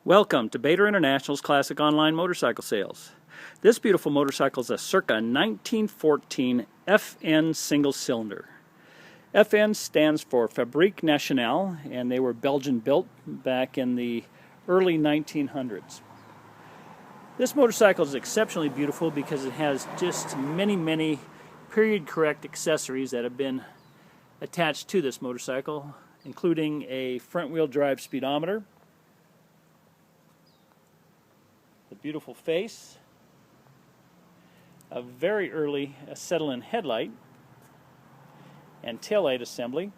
Welcome to Bader International's Classic Online Motorcycle Sales. This beautiful motorcycle is a circa 1914 FN single cylinder. FN stands for Fabrique Nationale, and they were Belgian built back in the early 1900s. This motorcycle is exceptionally beautiful because it has just many period correct accessories that have been attached to this motorcycle, including a front wheel drive speedometer, the beautiful face, a very early acetylene headlight, and taillight assembly.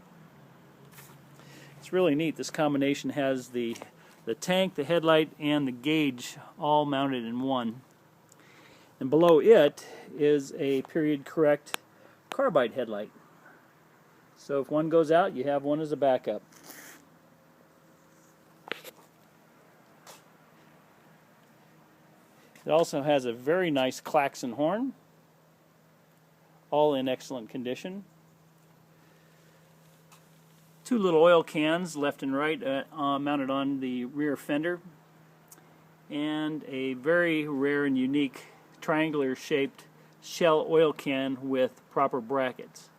It's really neat. This combination has the tank, the headlight, and the gauge all mounted in one. And below it is a period correct carbide headlight. So if one goes out, you have one as a backup. It also has a very nice klaxon horn, all in excellent condition. Two little oil cans, left and right, mounted on the rear fender, and a very rare and unique triangular shaped shell oil can with proper brackets.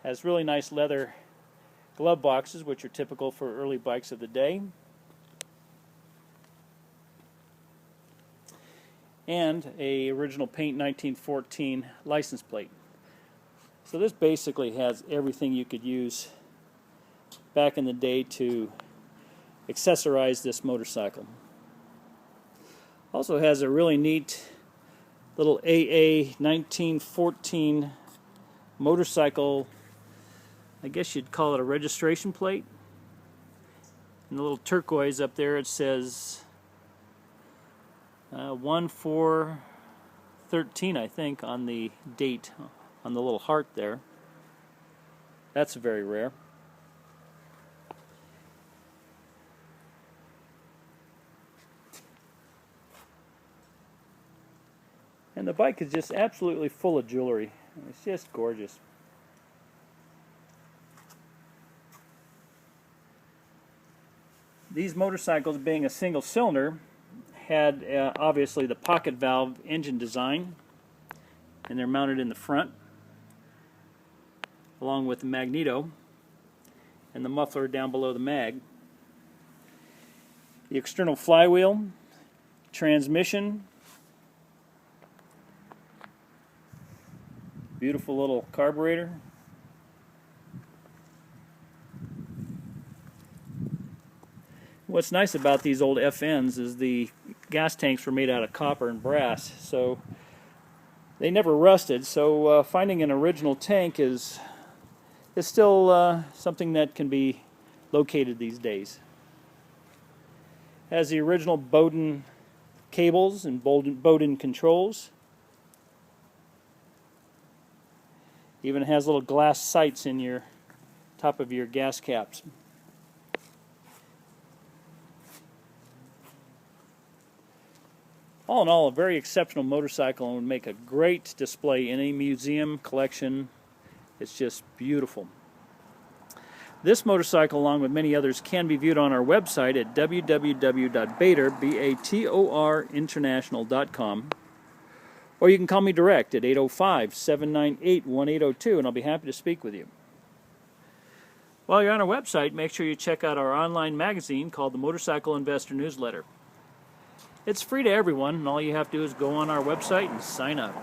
Has really nice leather glove boxes, which are typical for early bikes of the day. And a original paint 1914 license plate. So this basically has everything you could use back in the day to accessorize this motorcycle. Also has a really neat little AA 1914 motorcycle, I guess you'd call it a registration plate. And the little turquoise up there, it says 1/4/13, I think, on the date on the little heart there. That's very rare. And the bike is just absolutely full of jewelry. It's just gorgeous. These motorcycles, being a single cylinder, had obviously the pocket valve engine design, and they're mounted in the front along with the magneto and the muffler down below the mag. The external flywheel, transmission, beautiful little carburetor, what's nice about these old FNs is the gas tanks were made out of copper and brass, so they never rusted. So finding an original tank is still something that can be located these days. Has the original Bowden cables and Bowden controls. Even has little glass sights in your top of your gas caps. All in all, a very exceptional motorcycle and would make a great display in a museum collection. It's just beautiful. This motorcycle, along with many others, can be viewed on our website at www.bader.international.com, or you can call me direct at 805-798-1802, and I'll be happy to speak with you. While you're on our website, make sure you check out our online magazine called the Motorcycle Investor Newsletter. It's free to everyone, and all you have to do is go on our website and sign up.